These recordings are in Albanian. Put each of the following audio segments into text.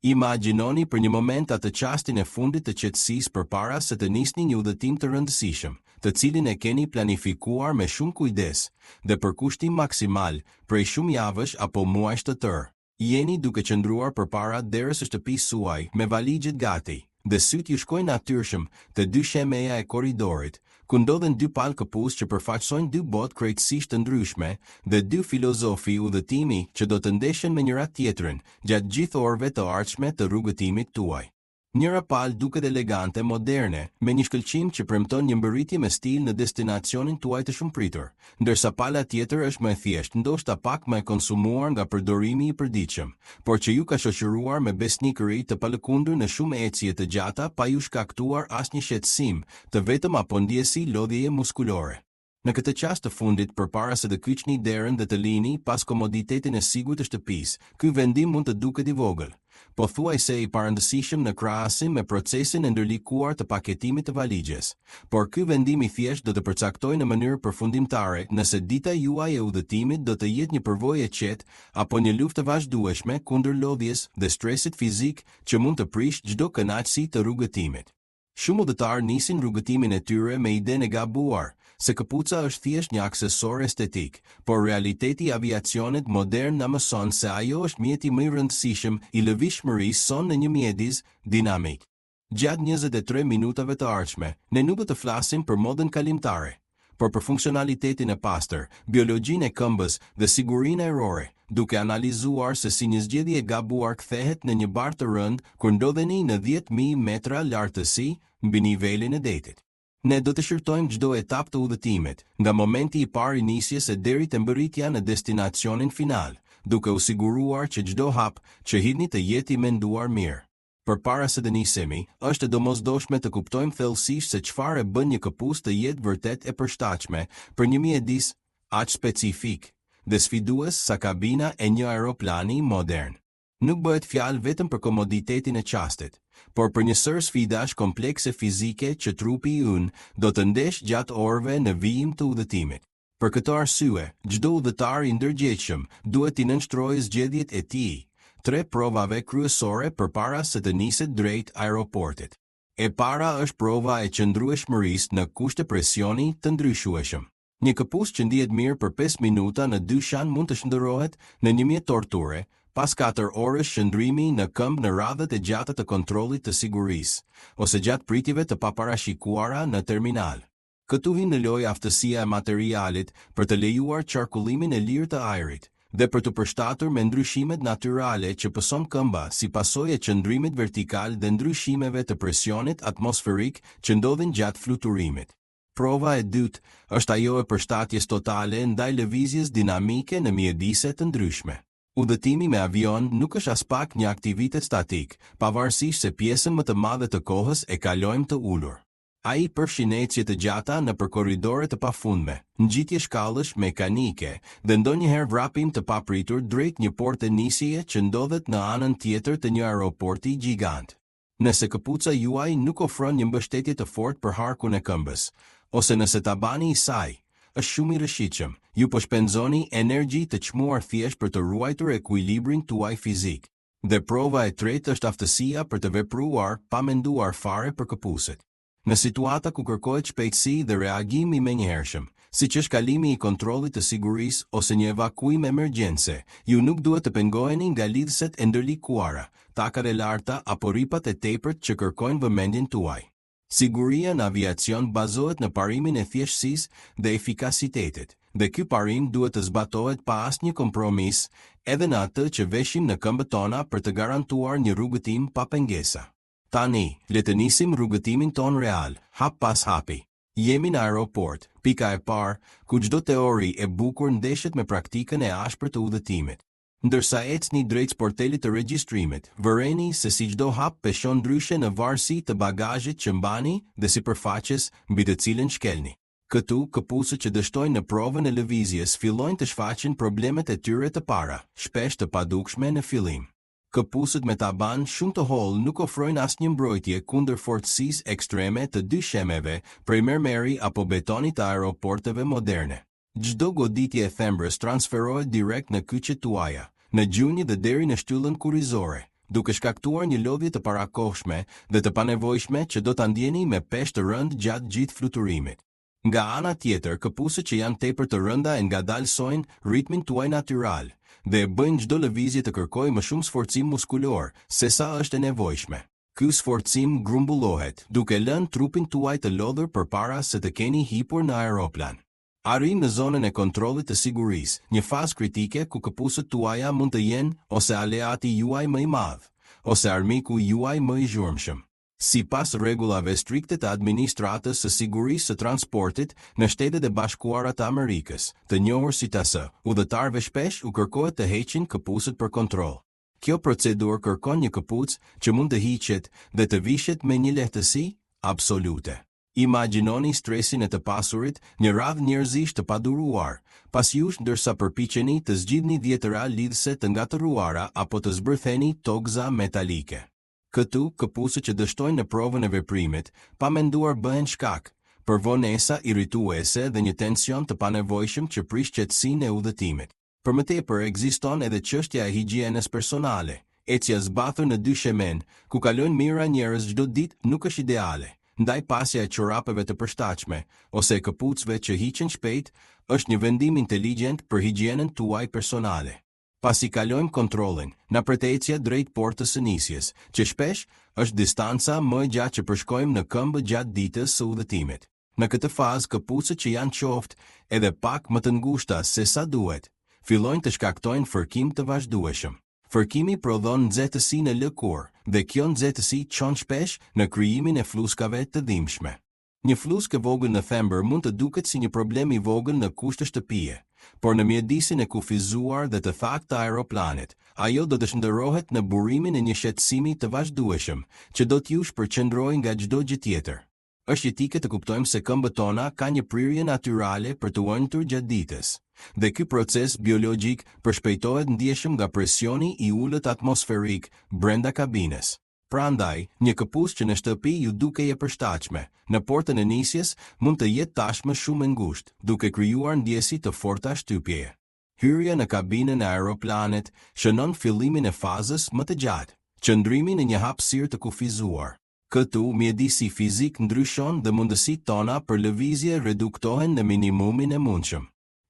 Imagjinoni për një moment atë çastin e fundit të qetësisë përpara se të nisni një udhëtim të rëndësishëm, të cilin e keni planifikuar me shumë kujdes dhe për kushtim maksimal prej shumë javësh apo muajsh të tërë. Jeni duke qëndruar përpara derës së shtëpisë suaj me valigjet gati, dhe syt ju shkojnë natyrshëm te dy shemeja e korridorit, ku ndodhen dy palë këpucë që përfaqësojnë dy botë krejtësisht të ndryshme dhe dy filozofi udhëtimi që do të ndeshen me njëra tjetrën gjatë gjithë orëve të ardhshme të rrugëtimit tuaj. Njëra palë duket elegante, moderne, me një shkëlqim që premton një mbërritje me stil në destinacionin tuaj të shumëpritur, ndërsa pala tjetër është më e thjeshtë, ndoshta pak më e konsumuar nga përdorimi i përditshëm, por që ju ka shoqëruar me besnikëri të palëkundur në shumë ecje të gjata pa ju shkaktuar asnjë shqetësim, të vetëm apo ndjesi lodhjeje muskulore. Në këtë çast të fundit, përpara se të kyçni derën dhe të lini pas komoditetin e sigurt të shtëpisë, ky vendim mund të duket I vogël, pothuajse I parëndësishëm në krahasim me procesin e ndërlikuar të paketimit të valigjes. Por ky vendim I thjesht do të përcaktojë në mënyrë përfundimtare nëse dita juaj e udhëtimit do të jetë një përvojë e qetë apo një luftë e vazhdueshme kundër lodhjes dhe stresit fizik që mund të prishë çdo kënaqësi të rrugëtimit. Shumë udhëtar nisin rrugëtimin e tyre me idenë e gabuar se këpuca është thjesht një aksesor estetik, por realiteti I aviacionit modern na mëson se ajo është mjeti më I rëndësishëm I lëvizshmërisë sonë në një mjedis dinamik. Gjatë 23 minutave të ardhshme, ne nuk do të flasim për modën kalimtare, por për funksionalitetin e pastër, biologjinë e këmbës dhe sigurinë ajrore, duke analizuar se si një zgjedhje e gabuar kthehet në një bar të rënd kur ndodheni në 10.000 metra lartësi mbi nivelin e detit. Ne do të shërtojmë çdo etapë të udhëtimit, nga momenti I parë I nisjes e deri te mbërritja në destinacionin final, duke u siguruar që çdo hap që hidhni të jetë I menduar mirë. Përpara se të nisemi, është e domosdoshme të kuptojmë thellësisht se çfarë bën një këpucë të jetë vërtet e përshtatshme për një mjedis aq specifik dhe sfidues sa kabina e një aeroplani modern. Nuk bëhet fjalë vetëm për komoditetin e çastit, por për një sër sfidash komplekse fizike që trupi ynë do të ndesh gjatë orëve në vijim të udhëtimit. Për këtë arsye, çdo udhëtar I ndërgjegjshëm duhet I nënshtrojë zgjedhjet e tij, 3 provave kryesore përpara se të niset drejt aeroportit. E para është prova e qëndrueshmërisë në kushte presioni të ndryshueshëm. Një këpucë që ndihet mirë për 5 minuta në dyshan mund të shndërrohet në 1000 torture, pas 4 orësh shëndrimi në këmbë në radhët e gjata të kontrollit të sigurisë, ose gjatë pritjeve të paparashikuara në terminal. Këtu hyn në lojë aftësia e materialit për të lejuar qarkullimin e lirë të ajrit, dhe për të përshtatur me ndryshimet natyrale që pëson këmba si pasojë e qëndrimit vertikal dhe ndryshimeve të presionit atmosferik që ndodhin gjatë fluturimit. Prova e dytë është ajo e përshtatjes totale ndaj lëvizjes dinamike në mjedise të ndryshme. Udhëtimi me avion nuk është as pak një aktivitet statik, pavarësisht se pjesën më të madhe të kohës e kalojmë të ulur. Ai përfshin ecje të gjata nëpër korridore të pafundme, ngjitje shkallësh mekanike dhe ndonjëherë vrapim të papritur drejt një porte nisjeje që ndodhet në anën tjetër të një aeroporti gjigant. Nëse këpuca juaj nuk ofron një mbështetje të fortë për harkun e këmbës, ose nëse tabani I saj është shumë I rëshitshëm, ju po shpenzoni energji të çmuar thjesht për të ruajtur ekuilibrin tuaj fizik. Dhe prova e tretë është aftësia për të vepruar pa menduar fare për këpucët. Në situata ku kërkohet shpejtësi dhe reagim I menjëhershëm, siç është kalimi I kontrollit të sigurisë ose një evakuim emergjence, ju nuk duhet të pengoheni nga lidhset e ndërlikuara, takat e larta apo rripat e tepërt që kërkojnë vëmendjen tuaj. Siguria në aviacion bazohet në parimin e thjeshtësisë dhe efikasitetit, dhe ky parim duhet të zbatohet pa asnjë kompromis, edhe në atë që veshim në këmbët tona për të garantuar një rrugëtim pa pengesa. Tani, le të nisim rrugëtimin ton real, hap pas hapi. Jemi në aeroport, pika e parë, ku çdo teori e bukur ndeshet me praktikën e ashpër të udhëtimit. Ndërsa ecni drejt sportelit të regjistrimit, vëreni se si çdo hap peshon ndryshe në varësi të bagazhit që mbani dhe sipërfaqes mbi të cilën shkelni. Këtu, këpucët që dështojnë në provën e lëvizjes fillojnë të shfaqin problemet e tyre të para, shpesh të padukshme në fillim. Këpucët me taban shumë të hollë nuk ofrojnë asnjë mbrojtje kundër fortësisë ekstreme të dy shemeve, prej mermeri apo betonit të aeroporteve moderne. Çdo goditje e thembrës transferohet direkt në kyçet tuaja, në gjunjë dhe deri në shtyllën kurrizore, duke shkaktuar një lodhje të parakohshme dhe të panevojshme që do ta ndjeni me peshë të rënd gjatë gjithë fluturimit. Nga ana tjetër, këpucët që janë tepër të rënda e ngadalsojnë ritmin tuaj natyral dhe bëjnë çdo lëvizje të kërkojë më shumë sforcim muskulor se sa është e nevojshme. Ky sforcim grumbullohet duke lënë trupin tuaj të lodhur përpara se të keni hipur në aeroplan. Arrin në zonën e kontrollit të sigurisë, një fazë kritike ku këpucët tuaja mund të jenë ose aleati juaj më i madh, ose armiku juaj më i zhurmshëm. Sipas rregullave strikte të administratës së sigurisë së transportit në Shtetet e Bashkuara të Amerikës, të njohur si TSA, udhëtarëve shpesh u kërkohet të heqin këpucët për kontroll. Kjo procedurë kërkon një këpucë që mund të hiqet dhe të vishet me një lehtësi absolute. Imagjinoni stresin e të pasurit, një radhë njerëzish të paduruar, pas jush ndërsa përpiqeni të zgjidhni dhjetëra lidhse të ngatëruara apo të zbërtheni tokza metalike. Këtu, këpucët që dështojnë në provën e veprimit, pa menduar bëhen shkak për vonesa irrituese dhe një tension të panevojshëm që prish qetësinë e udhëtimit. Për më tepër ekziston edhe çështja e higjienës personale. Ecja zbathur në dyshemen, ku kalojnë mijëra njerëz çdo ditë nuk është ideale. Ndaj pasja e çorapeve të përshtatshme ose e këpucëve që hiqen shpejt është një vendim inteligjent për higjienën tuaj personale. Pasi kalojmë kontrollin, na pretëecja drejt portës së nisjes, që shpesh është distanca më e gjatë që përshkojmë në këmbë gjatë ditës së udhëtimit. Në këtë fazë, këpucët që janë qoftë edhe pak më të ngushta se sa duhet, fillojnë të shkaktojnë fërkim të vazhdueshëm. Fërkimi prodhon nxehtësi në lëkurë dhe kjo nxehtësi çon shpesh në krijimin e fluskave të dhimbshme. Një fluskë e vogël në thembër mund të duket si një problem i vogël në kushte shtëpie, por në mjedisin e kufizuar dhe të thakë të aeroplanit, ajo do të shndërrohet në burimin e një shqetësimi të vazhdueshëm, që do t'ju shpërqendrojë nga çdo gjë tjetër. Është jetike të kuptojmë se këmbët tona ka një prirje natyrale për të uëntur gjatë ditës, dhe ky proces biologjik përshpejtohet ndjeshëm nga presioni i ulët atmosferik brenda kabinës. Prandaj, një këpucë që në shtëpi ju dukej e përshtatshme, në portën e nisjes mund të jetë tashmë shumë e ngushtë, duke krijuar ndjesi të forta shtypjeje. Hyrja në kabinën e aeroplanet shënon fillimin e fazës më të gjatë, qëndrimi në një hapësirë të kufizuar. Këtu, mjedisi fizik ndryshon dhe mundësitë tona për lëvizje reduktohen në minimumin e mundshëm.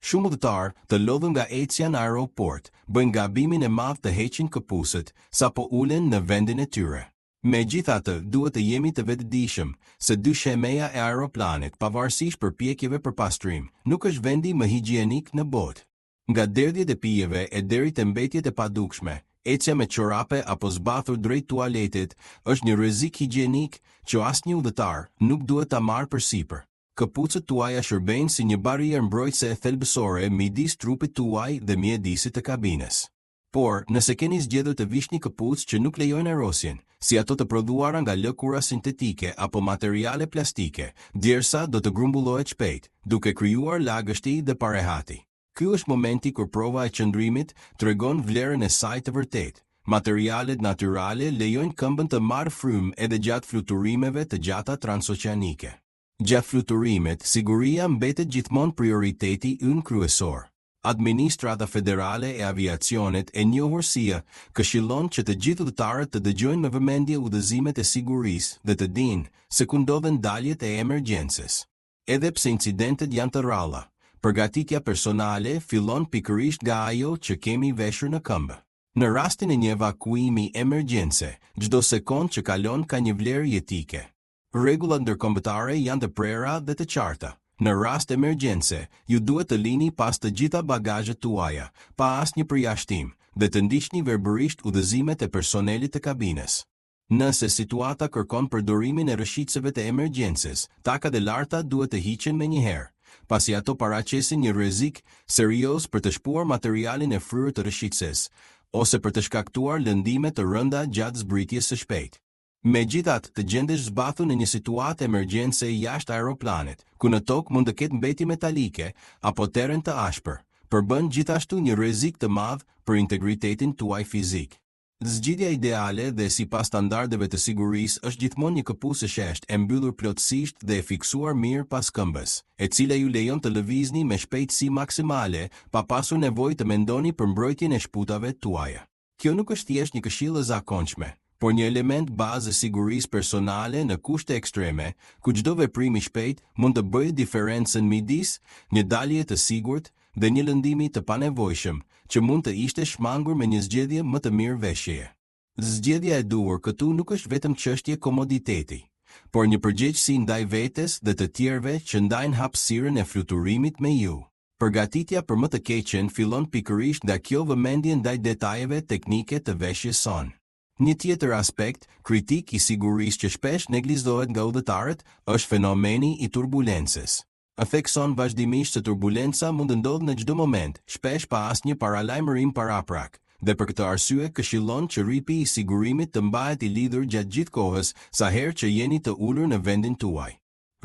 Shumë udhëtar të lodhur nga ecja në aeroport bëjnë gabimin e madh të heqin këpucët sapo ulen në vendin e tyre. Megjithatë, duhet të jemi të vetëdijshëm se dyshemeja e aeroplanit, pavarësisht përpjekjeve për pastrim, nuk është vendi më higjienik në botë. Nga derdhjet e pijeve e deri te mbetjet e padukshme, ecja me çorape apo zbathur drejt tualetit është një rrezik higjienik që asnjë udhëtar nuk duhet ta marrë përsipër. Këpucët tuaja shërbejnë si një barierë mbrojtëse e thelbësore midis trupit tuaj dhe mjedisit të kabinës. Por, nëse keni zgjedhur të vishni këpucë që nuk lejojnë erosjen, si ato të prodhuara nga lëkura sintetike apo materiale plastike, djersa do të grumbullohet shpejt, duke krijuar lagështi dhe parehati. Ky është momenti kur prova e qëndrimit tregon vlerën e saj të vërtetë. Materialet natyrale lejojnë këmbën të marrë frymë edhe gjatë fluturimeve të gjata transoceanike. Gjatë fluturimet, siguria mbetet gjithmonë prioriteti ynë kryesor. Administrata Federale e Aviacionit e njohur si këshillon që të gjithë udhëtarët të dëgjojnë me vëmendje udhëzimet e sigurisë dhe të dinë se ku ndodhen daljet e emergjencës. Edhe pse incidentet janë të rralla, përgatitja personale fillon pikërisht nga ajo që kemi veshur në këmbë. Në rastin e një evakuimi emergjence, çdo sekond që kalon ka një vlerë jetike. Rregullat ndërkombëtare janë të prera dhe të qarta. Në rast emergjence, ju duhet të lini pas të gjitha bagazhet tuaja, pa asnjë përjashtim, dhe të ndiqni verbërisht udhëzimet e personelit të kabinës. Nëse situata kërkon përdorimin e rrëshqicëve të emergjencës, takat e larta duhet të hiqen menjëherë, pasi ato paraqesin një rrezik serioz për të shpuar materialin e fryrë të rrëshqicës, ose për të shkaktuar lëndime të rënda gjatë zbritjes së shpejtë. Megjithatë, të gjendesh zbathur në një situatë emergjence jashtë aeroplanit, ku në tokë mund të ketë mbeti metalike apo terren të ashpër, përbën gjithashtu një rrezik të madh për integritetin tuaj fizik. Zgjidhja ideale dhe sipas standardeve të sigurisë është gjithmonë një këpucë e sheshtë e mbyllur plotësisht dhe e fiksuar mirë pas këmbës, e cila ju lejon të lëvizni me shpejtësi maksimale pa pasur nevojë të mendoni për mbrojtjen e shputave tuaja. Kjo nuk është thjesht një këshillë e zakonshme, por një element bazë e sigurisë personale në kushte ekstreme, ku çdo veprim i shpejt mund të bëjë diferencën midis një dalje të sigurt dhe një lëndimi të panevojshëm, që mund të ishte shmangur me një zgjedhje më të mirë veshjeje. Zgjedhja e duhur këtu nuk është vetëm çështje komoditeti, por një përgjegjësi ndaj vetes dhe të tjerëve që ndajnë hapësirën e fluturimit me ju. Përgatitja për më të keqen fillon pikërisht nga kjo vëmendje ndaj detajeve teknike të veshjes son. Një tjetër aspekt, kritik i sigurisë që shpesh neglizohet nga udhëtarët, është fenomeni i turbulencës. Thekson vazhdimisht se turbulenca mund të ndodhë në çdo moment, shpesh pa asnjë paralajmërim paraprak, dhe për këtë arsye këshillon që ripi i sigurimit të mbahet i lidhur gjatë gjithë kohës, sa herë që jeni të ulur në vendin tuaj.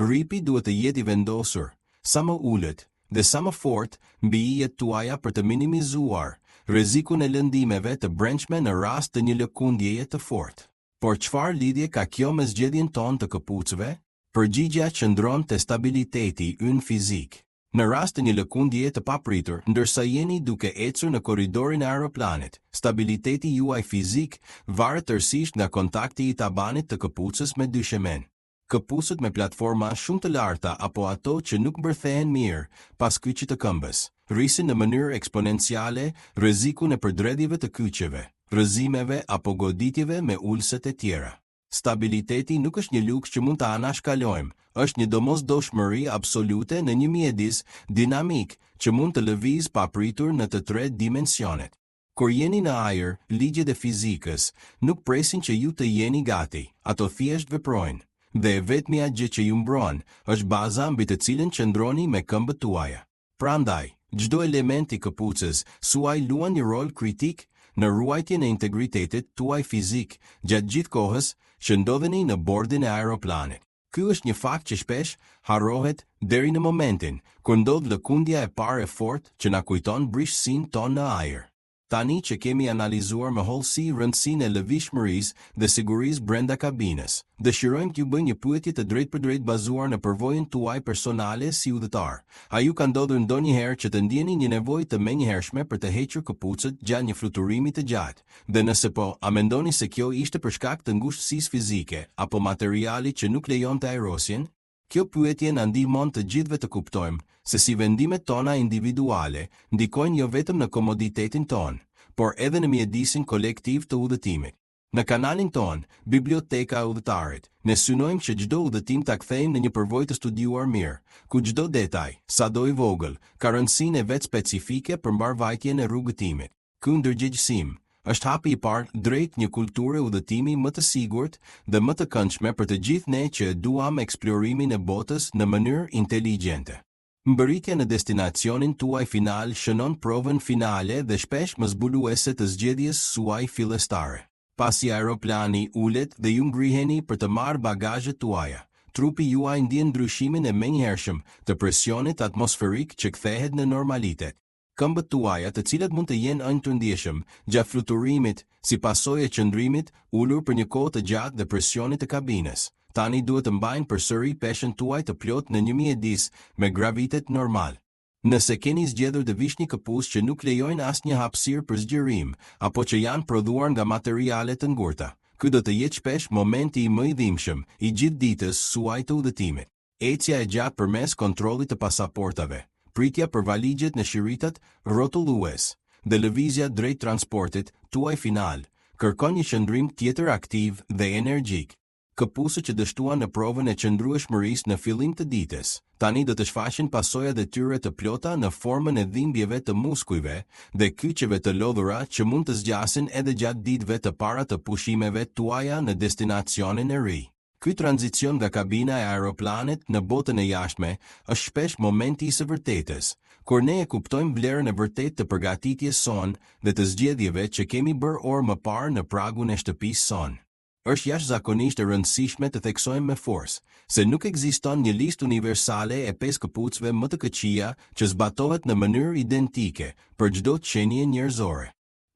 Ripi duhet të jetë i vendosur, sa më ulët dhe sa më fort mbi hijet tuaja për të minimizuar rrezikun e lëndimeve të brendshme në rast të një lëkundjeje të fortë. Por çfarë lidhje ka kjo me zgjedhjen tonë të këpucëve? Përgjigjja qëndron te stabiliteti ynë fizik. Në rast të një lëkundjeje të papritur, ndërsa jeni duke ecur në korridorin e aeroplanit, stabiliteti juaj fizik varet tërësisht nga kontakti i tabanit të këpucës me dyshemen. Këpucët me platforma shumë të larta apo ato që nuk mbërthehen mirë pas kyçit të këmbës, rrisin në mënyrë eksponenciale rrezikun e përdredhjeve të kyçeve, rrëzimeve apo goditjeve me ulëset e tjera. Stabiliteti nuk është një luks që mund ta anashkalojmë, është një domosdoshmëri absolute në një mjedis dinamik që mund të lëviz papritur në të tre dimensionet. Kur jeni në ajër, ligjet e fizikës nuk presin që ju të jeni gati, ato thjesht veprojnë. Dhe vetmja gjë që ju mbron është baza mbi të cilën qëndroni me këmbët tuaja. Prandaj, çdo element i këpucës suaj luan një rol kritik në ruajtjen e integritetit tuaj fizik gjatë gjithë kohës që ndodheni në bordin e aeroplanit. Ky është një fakt që shpesh harrohet deri në momentin kur ndodh lëkundja e parë e fortë që na kujton brishësinë tonë në ajër. Tani që kemi analizuar me hollësi rëndësinë e lëvishmërisë dhe sigurisë brenda kabinës, dëshirojmë t'ju bëjmë një pyetje të drejtpërdrejtë bazuar në përvojën tuaj personale si udhëtar. A ju ka ndodhur ndonjëherë që të ndjeni një nevojë të menjëhershme për të hequr këpucët gjatë një fluturimi të gjatë? Dhe nëse po, a mendoni se kjo ishte për shkak të ngushtësisë fizike apo materiali që nuk lejonte aerosjen? Kjo pyetje na ndihmon të gjithëve të kuptojmë se si vendimet tona individuale ndikojnë jo vetëm në komoditetin ton, por edhe në mjedisin kolektiv të udhëtimit. Në kanalin ton, Biblioteka e Udhëtarit, ne synojmë që çdo udhëtim ta kthejmë në një përvojë të studiuar mirë, ku çdo detaj, sado i vogël, ka rëndësinë e vet specifike për mbarvajtjen e rrugëtimit. Ky ndërgjegjësim është hapi i parë drejt një kulture udhëtimi më të sigurt dhe më të këndshme për të gjithë ne që e duam eksplorimin e botës në mënyrë inteligjente. Mbërritja në destinacionin tuaj final shënon provën finale dhe shpesh më zbuluese të zgjedhjes suaj fillestare. Pasi aeroplani ulet dhe ju ngriheni për të marrë bagazhet tuaja, trupi juaj ndjen ndryshimin e menjëhershëm të presionit atmosferik që kthehet në normalitet. Këmbët tuaja, të cilat mund të jenë ënë të ndjeshëm gjatë fluturimit si pasojë e qëndrimit ulur për një kohë të gjatë dhe presionit të kabinës, tani duhet të mbajnë përsëri peshën tuaj të plot në një mjedis me gravitet normal. Nëse keni zgjedhur të vishni këpucë që nuk lejojnë asnjë hapësirë për zgjerim apo që janë prodhuar nga materiale të ngurta, ky do të jetë shpesh momenti i më i dhimbshëm i gjithë ditës suaj të udhëtimit. Ecja e gjatë përmes kontrollit të pasaportave, pritja për valigjet në shiritat rrotullues dhe lëvizja drejt transportit tuaj final kërkon një qëndrim tjetër aktiv dhe energjik. Këpucët që dështuan në provën e qëndrueshmërisë në fillim të ditës, tani do të shfaqin pasojat e tyre të plota në formën e dhimbjeve të muskujve dhe kyçeve të lodhura që mund të zgjasin edhe gjatë ditëve të para të pushimeve tuaja në destinacionin e ri. Ky tranzicion nga kabina e aeroplanit në botën e jashtme është shpesh momenti i së vërtetës, kur ne e kuptojmë vlerën e vërtetë të përgatitjes son dhe të zgjedhjeve që kemi bërë orë më parë në pragun e shtëpisë son. Është jashtëzakonisht e rëndësishme të theksojmë me forcë se nuk ekziston një listë universale e 5 këpucëve më të këqija që zbatohet në mënyrë identike për çdo qenie njerëzore.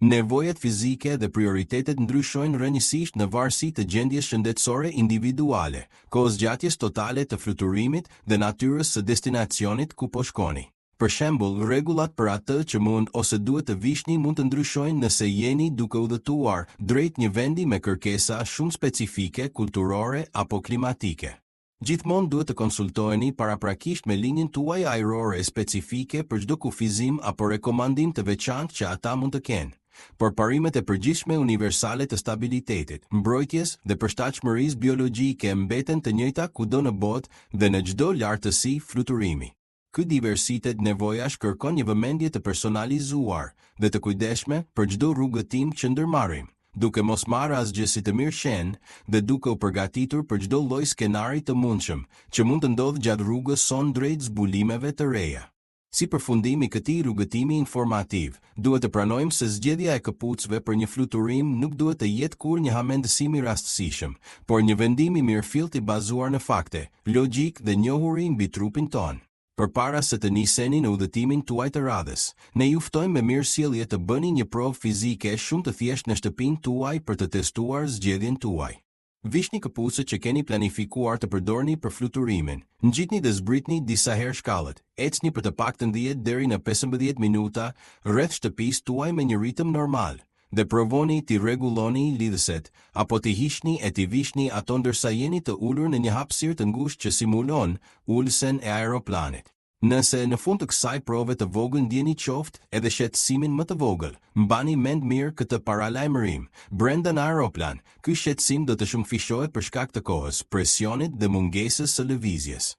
Nevojat fizike dhe prioritetet ndryshojnë rrënjësisht në varësi të gjendjes shëndetësore individuale, kohëzgjatjes totale të fluturimit dhe natyrës së destinacionit ku po shkoni. Për shembull, rregullat për atë që mund ose duhet të vishni mund të ndryshojnë nëse jeni duke udhëtuar drejt një vendi me kërkesa shumë specifike, kulturore apo klimatike. Gjithmonë duhet të konsultoheni paraprakisht me linjën tuaj ajrore specifike për çdo kufizim apo rekomandim të veçantë që ata mund të kenë. Por parimet e përgjithshme universale të stabilitetit, mbrojtjes dhe përshtatshmërisë biologjike mbeten të njëjta kudo në botë dhe në çdo lartësi fluturimi. Ky diversitet nevojash kërkon një vëmendje të personalizuar dhe të kujdesshme për çdo rrugëtim që ndërmarrim, duke mos marrë asgjë si të mirëqen dhe duke u përgatitur për çdo lloj skenari të mundshëm që mund të ndodhë gjatë rrugës son drejt zbulimeve të reja. Si përfundim i këtij rrugëtimi informativ, duhet të pranojmë se zgjedhja e këpucëve për një fluturim nuk duhet të jetë kur një hamendësim i rastësishëm, por një vendim i mirëfillt i bazuar në fakte, logjik dhe njohuri mbi trupin tonë. Përpara se të niseni në udhëtimin tuaj të radhës, ne ju ftojmë me mirësjellje të bëni një provë fizike shumë të thjeshtë në shtëpinë tuaj për të testuar zgjedhjen tuaj. Vishni këpucët që keni planifikuar të përdorni për fluturimin, ngjitni dhe zbritni disa herë shkallët, ecni për të paktën 10 deri në 15 minuta rreth shtëpisë tuaj me një ritëm normal, dhe provoni t'i rregulloni lidhëset, apo t'i hiqni e t'i vishni ato ndërsa jeni të ulur në një hapësirë të ngushtë që simulon ulsen e aeroplanit. Nëse në fund të kësaj prove të vogël ndjeni qoftë edhe shqetësimin më të vogël, mbani mend mirë këtë paralajmërim. Brenda në aeroplan, ky shqetësim do të shumëfishohet për shkak të kohës, presionit dhe mungesës së lëvizjes.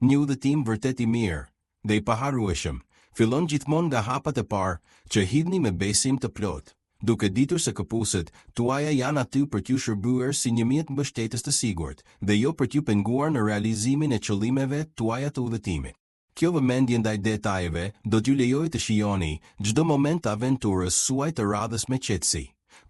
Një udhëtim vërtet i mirë dhe i paharrueshëm fillon gjithmonë nga hapat e parë që hidhni me besim të plotë, duke ditur se këpucët tuaja janë aty për t'ju shërbuar si një mjet mbështetës të sigurt dhe jo për t'ju penguar në realizimin e qëllimeve tuaja të udhëtimit. Kjo vëmendje ndaj detajeve do t'ju lejojë të shijoni çdo moment të aventurës suaj të radhës me qetësi,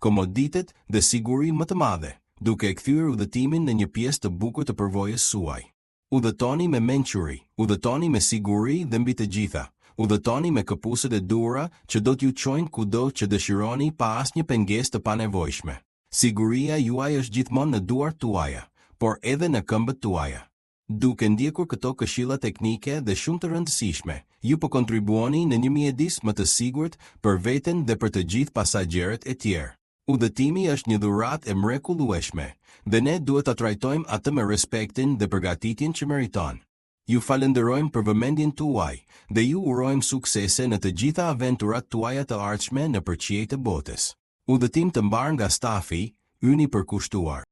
komoditet dhe siguri më të madhe, duke e kthyer udhëtimin në një pjesë të bukur të përvojës suaj. Udhëtoni me mençuri, udhëtoni me siguri dhe mbi të gjitha, udhëtoni me këpucët e duhura që do t'ju çojnë kudo që dëshironi pa asnjë pengesë të panevojshme. Siguria juaj është gjithmonë në duart tuaja, por edhe në këmbët tuaja. Duke ndjekur këto këshilla teknike dhe shumë të rëndësishme, ju po kontribuoni në një mjedis më të sigurt për veten dhe për të gjithë pasagjerët e tjerë. Udhëtimi është një dhuratë e mrekullueshme, dhe ne duhet ta trajtojmë atë me respektin dhe përgatitjen që meriton. Ju falenderojmë për vëmendjen tuaj dhe ju urojmë suksese në të gjitha aventurat tuaja të ardhshme në përqie të botës. Udhëtim të mbar nga stafi, yni përkushtuar.